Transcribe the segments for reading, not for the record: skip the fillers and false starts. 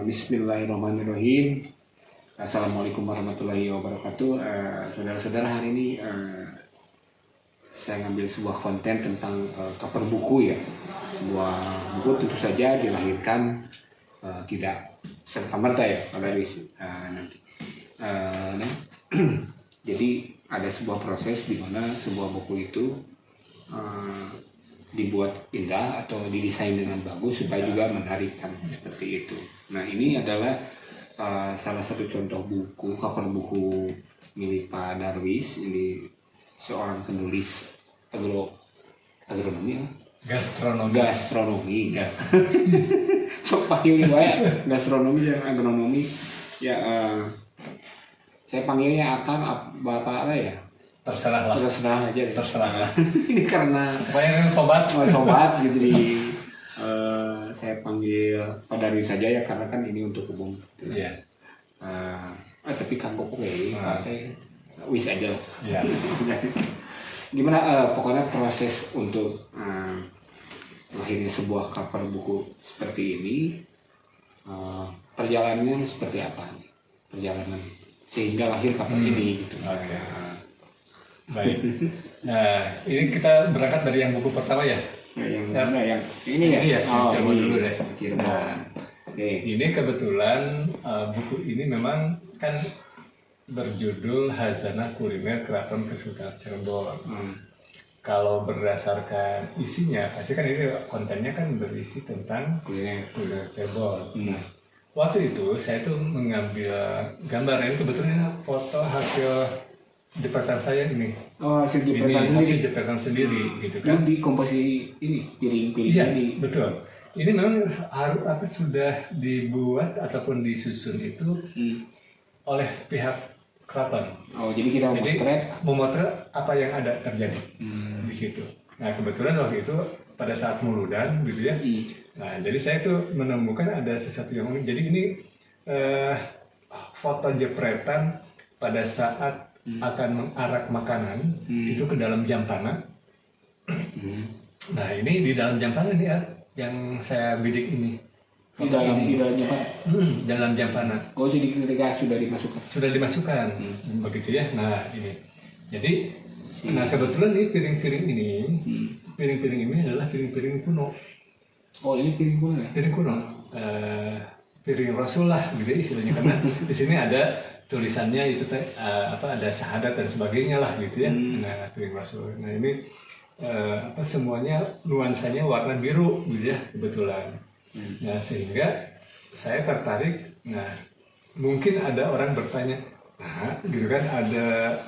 Bismillahirrahmanirrahim. Assalamualaikum warahmatullahi wabarakatuh. Saudara-saudara, hari ini saya ngambil sebuah konten tentang cover buku ya. Sebuah buku tentu saja dilahirkan tidak serta-merta ya pada nanti. Jadi ada sebuah proses di mana sebuah buku itu dibuat indah atau didesain dengan bagus supaya juga menarik kan, seperti itu. Nah, ini adalah salah satu contoh buku, cover buku milik Pak Darwis. Ini seorang penulis agronomi ya? Gastronomi. Sok panggil ya, gastronomi dan agronomi ya. Saya panggilnya Akang, Bapak apa ya? Terserah aja deh. Terserah. Ini karena pokoknya sobat gitu di saya panggil Pak Darwis saja ya, karena kan ini untuk umum. Iya. Tapi Kang Koko wis aja lah. Iya. Gimana pokoknya proses untuk lahirnya sebuah cover buku seperti ini, perjalanannya seperti apa nih? Perjalanan sehingga lahir cover ini gitu. Okay. Baik. Nah, ini kita berangkat dari yang buku pertama ya. Yang ini ya. Cirebon dulu deh. Cirebon. Nah, ini kebetulan buku ini memang kan berjudul Hazanah Kuliner Keraton Kesultanan Cirebon. Kalau berdasarkan isinya, pasti kan ini kontennya kan berisi tentang kuliner Cirebon. Waktu itu saya tuh mengambil gambar, ini kebetulan foto hasil jepretan saya ini. Hasil jepretan sendiri gitu kan. Di komposisi ini piring-piring. Iya, betul. Ini memang harus sudah dibuat ataupun disusun itu oleh pihak keraton. Jadi kita memotret apa yang ada terjadi di situ. Nah, kebetulan waktu itu pada saat muludan gitu ya. Nah, jadi saya tuh menemukan ada sesuatu yang unik. Jadi ini foto jepretan pada saat akan mengarak makanan itu ke dalam jampana. Nah, ini di dalam jampana nih yang saya bidik ini. Di dalam jampana. Dalam jampana. Jadi ketika sudah dimasukkan. Begitu ya. Nah, ini. Jadi nah, kebetulan ini piring-piring ini adalah piring-piring kuno. Ini piring kuno ya? Piring kuno. Piring Rasul lah gitu istilahnya, karena di sini ada tulisannya itu ada syahadat dan sebagainya lah gitu ya. Nah, piring Rasul. Nah, ini semuanya nuansanya warna biru gitu ya kebetulan. Nah, sehingga saya tertarik. Nah, mungkin ada orang bertanya, gitu kan, ada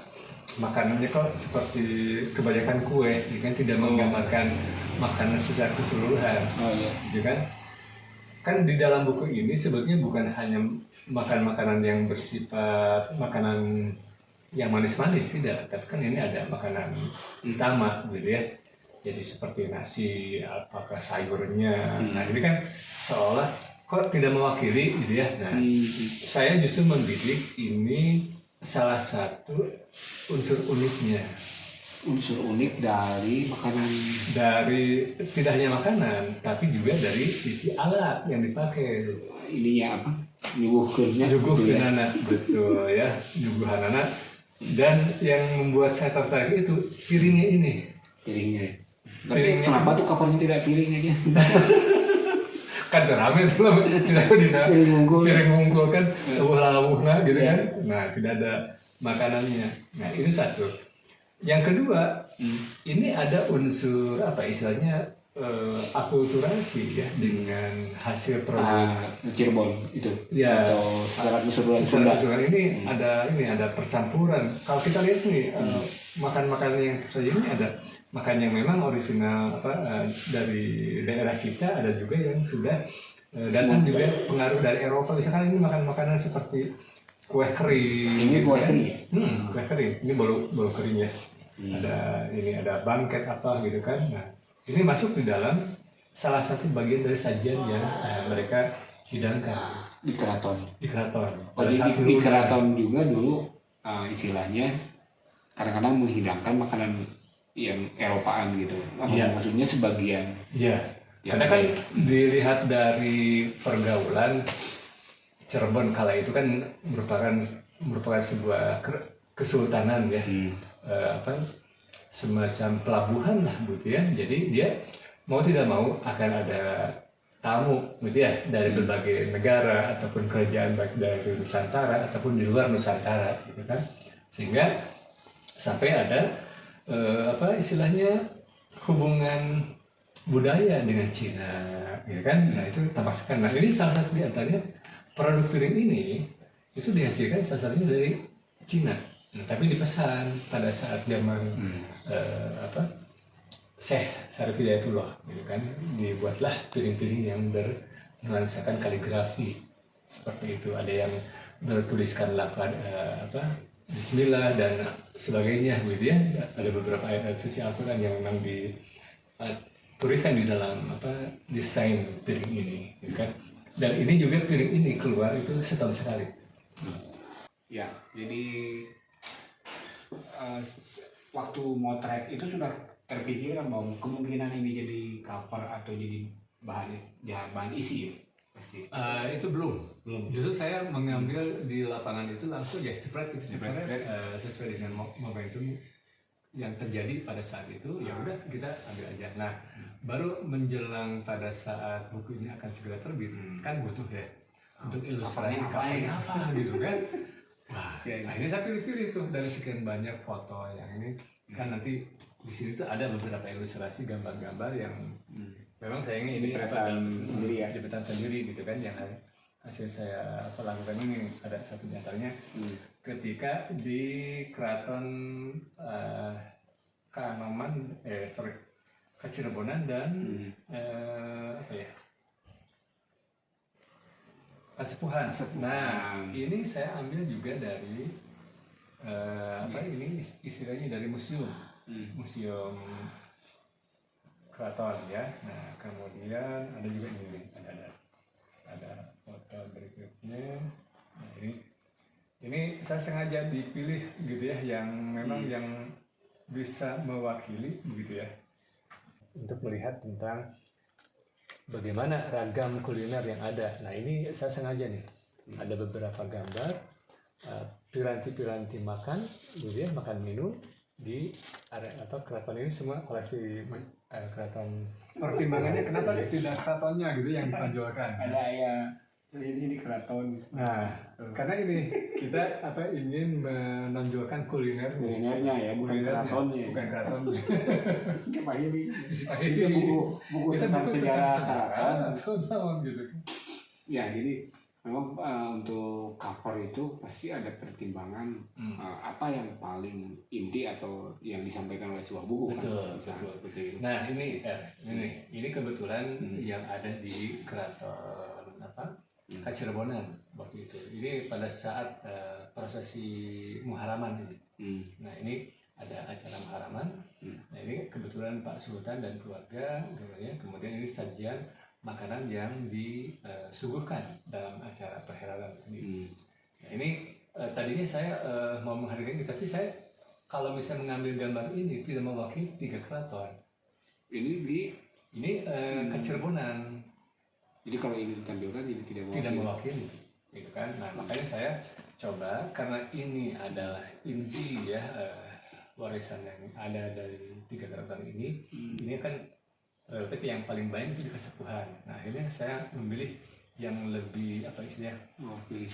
makanannya kok seperti kebanyakan kue, gitu kan, tidak menggambarkan makanan secara keseluruhan. Gitu kan? Kan di dalam buku ini sebetulnya bukan hanya makanan yang bersifat makanan yang manis-manis, tidak, tapi kan ini ada makanan utama gitu ya. Jadi seperti nasi, apakah sayurnya. Nah, ini kan seolah kok tidak mewakili gitu ya. Nah, saya justru membidik ini salah satu unsur uniknya. Unsur unik dari makanan. Dari tidak hanya makanan, tapi juga dari sisi alat yang dipakai. Ininya apa? Nyuguhkeunnya. Nyuguhkeunana, betul ya. Nyuguhanana. Dan yang membuat saya tertarik itu piringnya ini. Tapi kenapa tuh covernya tidak piring aja? Kan rame tuh, tidak ada piring mungkul kan, lawuh-lawuhna gitu kan. Nah, tidak ada makanannya. Nah, ini satu. Yang kedua, ini ada unsur apa istilahnya akulturasi ya dengan hasil produk Cirebon itu. Ya. Atau secara keseluruhan ini ada percampuran. Kalau kita lihat nih makan-makanan yang saja ini ada makan yang memang orisinal dari daerah kita, ada juga yang sudah datang juga pengaruh dari Eropa. Misalkan ini makan makanan seperti kue kering. Ini kue kering. Kue kering. Ini bolu kering ya. Ada bangket apa gitu kan. Nah, ini masuk di dalam salah satu bagian dari sajian yang mereka hidangkan di keraton. Di keraton. Di keraton juga dulu istilahnya kadang-kadang menghidangkan makanan yang Eropaan gitu. Ya. Maksudnya sebagian. Iya. Karena kan dilihat dari pergaulan Cirebon kala itu kan merupakan sebuah kesultanan ya, semacam pelabuhan lah gitu ya. Jadi dia mau tidak mau akan ada tamu gitu ya dari berbagai negara ataupun kerajaan baik dari Nusantara ataupun di luar Nusantara gitu kan, sehingga sampai ada istilahnya hubungan budaya dengan Cina gitu kan. Nah itu tambahkan. Nah ini salah satu di antaranya produk piring ini itu dihasilkan salah satunya dari Cina. Nah, tapi dipesan pada saat zaman Syekh Syarif Hidayatullah gitu kan, dibuatlah piring-piring yang bernuansakan kaligrafi seperti itu. Ada yang bertuliskan lafaz Bismillah dan sebagainya gitu ya. Ada beberapa ayat suci Al-Quran yang memang dituliskan di dalam desain piring ini gitu kan. Dan ini juga piring ini keluar itu setahun sekali. Ya, jadi waktu motret itu sudah terpikirkan bahwa kemungkinan ini jadi cover atau jadi bahan isi ya pasti. Itu belum. Justru saya mengambil di lapangan itu langsung ya cepret sesuai dengan momentum yang terjadi pada saat itu. Ya udah kita ambil aja. Nah baru menjelang pada saat buku ini akan segera terbit kan butuh ya untuk ilustrasi covernya apa gitu kan. Wah, nah ini saya pilih-pilih tuh dari sekian banyak foto yang ini kan nanti di sini tuh ada beberapa ilustrasi gambar-gambar yang memang sayangnya ini jepitan sendiri gitu kan, yang hasil saya lakukan ini. Ada satu di antaranya ketika di Keraton Kacirebonan dan Kasepuhan. Nah, ini saya ambil juga dari ini istilahnya dari museum keraton ya. Nah, kemudian ada juga ini ada foto berikutnya. Nah, ini saya sengaja dipilih gitu ya, yang memang yang bisa mewakili begitu ya, untuk melihat tentang bagaimana ragam kuliner yang ada. Nah ini saya sengaja nih, ada beberapa gambar piranti-piranti makan, gitu ya, makan minum di area keraton ini, semua koleksi keraton. Pertimbangannya kenapa tidak keratonnya gitu yang ditonjolkan? Ada ya ini keraton. Nah karena ini kita ingin menonjolkan kulinernya ya, bukan keratonnya. Bukan keratonnya. Ini buku tentang sejarah keraton atau gitu. Ya, jadi memang untuk cover itu pasti ada pertimbangan apa yang paling inti atau yang disampaikan oleh sebuah buku. Betul. Seperti itu. Nah ini kebetulan yang ada di Keraton Kacirebonan waktu itu. Ini pada saat prosesi Muharaman ini. Nah ini ada acara Muharaman. Nah ini kebetulan Pak Sultan dan keluarga, kemudian ini sajian makanan yang disuguhkan dalam acara perhelatan ini. Nah ini tadinya saya mau menghargai ini, tapi saya kalau misalnya mengambil gambar ini tidak mewakili 3 keraton. Ini Kacirebonan. Jadi kalau ini ditampilkan ini tidak mewakili, gitu kan? Nah makanya saya coba, karena ini adalah inti ya warisan yang ada dari 3 keraton ini. Ini kan relatif yang paling banyak itu di Kasepuhan. Nah akhirnya saya memilih yang lebih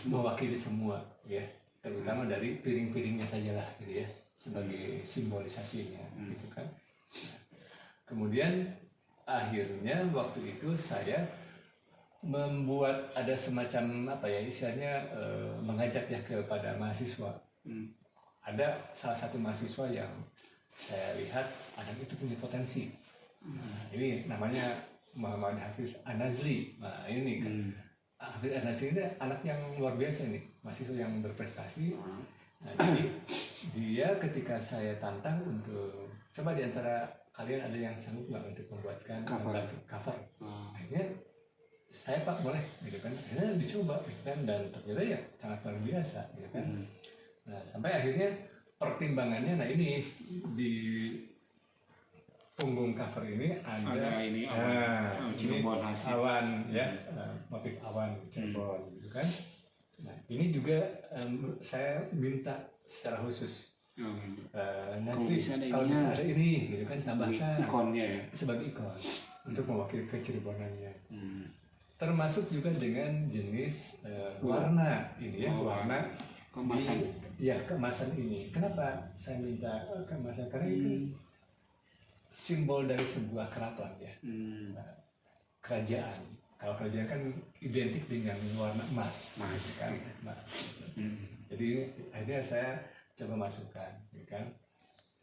mewakili semua ya, terutama dari piring-piringnya sajalah gitu ya, sebagai simbolisasinya gitu kan. Nah, kemudian akhirnya waktu itu saya membuat ada semacam istilahnya mengajak ya kepada mahasiswa. Ada salah satu mahasiswa yang saya lihat anak itu punya potensi. Nah, ini namanya Muhammad Hafiz An-Nazli. Nah ini kan Hafiz An-Nazli ini anak yang luar biasa nih, mahasiswa yang berprestasi. Nah jadi dia ketika saya tantang untuk coba di antara kalian ada yang sanggup nggak untuk membuatkan cover. Akhirnya saya Pak boleh gitu kan, akhirnya dicoba gitu kan, dan ternyata ya sangat luar biasa gitu kan. Nah sampai akhirnya pertimbangannya, nah ini di punggung cover ini ada ini Cirebon hasil. awan ya, motif awan Cirebon gitu kan. Nah ini juga saya minta secara khusus nanti kalau bisa ada ini gitu kan, tambahkan ikonnya ya, sebagai ikon untuk mewakili kecirebonannya. Termasuk juga dengan jenis warna ini ya, warna kemasan. Iya, kemasan ini. Kenapa saya minta kemasan? Karena itu simbol dari sebuah keraton ya. Kerajaan. Kalau kerajaan kan identik dengan warna emas, kan. Jadi akhirnya saya coba masukkan, gitu kan.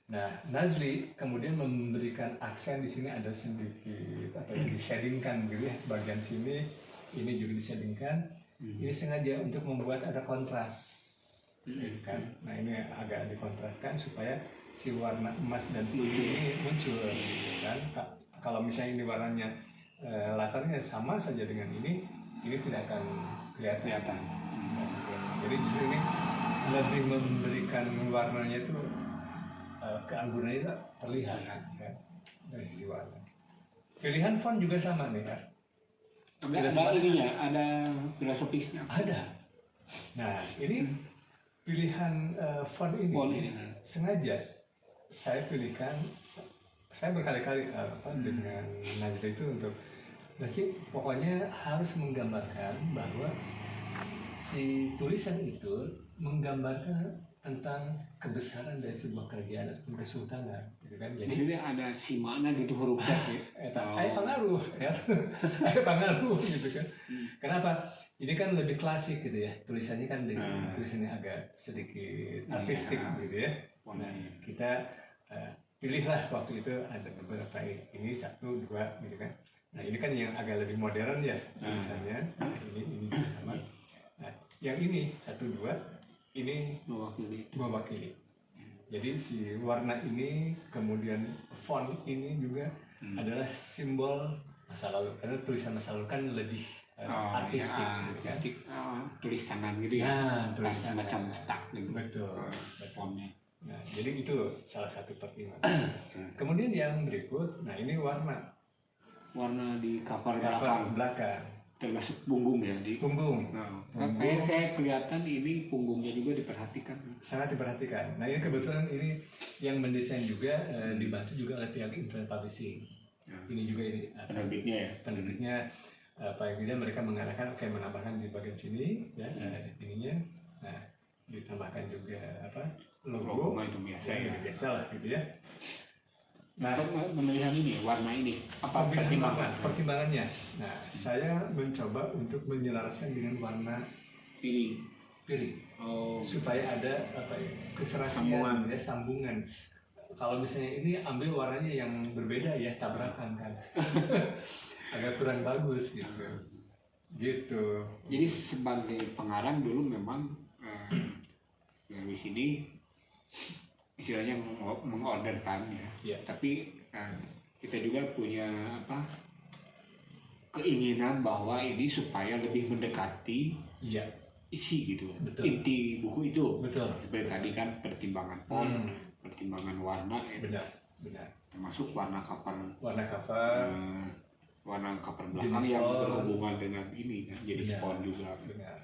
Nah, Nazli kemudian memberikan aksen di sini, ada sedikit apa yang di-shadingkan gitu ya, bagian sini ini juga di-shadingkan. Ini sengaja untuk membuat ada kontras, gitu kan. Nah, ini agak dikontraskan supaya si warna emas dan putih ini muncul, gitu kan. Kalau misalnya ini warnanya latarnya sama saja dengan ini tidak akan kelihatan. Jadi justru ini lebih memberikan warnanya itu keanggunannya itu terlihat kan dari sisi warna. Pilihan font juga sama nih kan. Ada ininya, ada filosofisnya. Ada. Nah ini pilihan font ini sengaja saya pilihkan. Saya berkali-kali dengan Nazli itu untuk berarti pokoknya harus menggambarkan bahwa si tulisan itu menggambarkan tentang kebesaran dari sebuah kerajaan ataupun kesultanan, gitu kan. Jadi ada si mana gitu huruf ya. pengaruh ya. Pengaruh gitu kan. Kenapa? Ini kan lebih klasik gitu ya. Tulisannya kan dengan tulisannya agak sedikit artistik gitu ya. Nah, kita pilihlah waktu itu ada beberapa ini 1, 2 gitu kan. Nah, ini kan yang agak lebih modern ya tulisannya. Nah, ini sama. Nah, yang ini 1, 2 ini mewakili. Jadi si warna ini kemudian font ini juga adalah simbol masa lalu, karena tulisan masa lalu kan lebih artistik, gitu kan. Tulis tangan gitu ya. Nah, tulis macam cetak gitu. Betul. Fontnya. Nah, jadi itu salah satu pertimbangan. Kemudian yang berikut, nah ini warna di cover belakang. Termasuk punggung ya, di punggung. Kayak saya kelihatan ini punggungnya juga diperhatikan. Sangat diperhatikan. Nah ini kebetulan ini yang mendesain juga dibantu juga oleh pihak Internet Publishing. Ini juga ini penerbitnya ya. Penerbitnya paling tidak mereka mengarahkan kayak menambahkan di bagian sini ya ininya. Nah ditambahkan juga logo itu biasa ya. Biasa lah gitu ya. Nah, pemilihan ini, warna ini, apa pertimbangannya? Nah, saya mencoba untuk menyelaraskan dengan warna piring, supaya ada keserasian, sambungan. Kalau misalnya ini ambil warnanya yang berbeda ya, tabrakan kan, agak kurang bagus gitu. Gitu. Jadi sebagai pengarang dulu memang dari sini istilahnya mengorderkan ya. Tapi kita juga punya keinginan bahwa ini supaya lebih mendekati isi gitu. Betul. Inti buku itu. Betul. Seperti tadi kan pertimbangan font, pertimbangan warna ya. Benar. Termasuk warna cover belakang jenis yang font. berhubungan dengan ini kan, jadi font juga. Benar.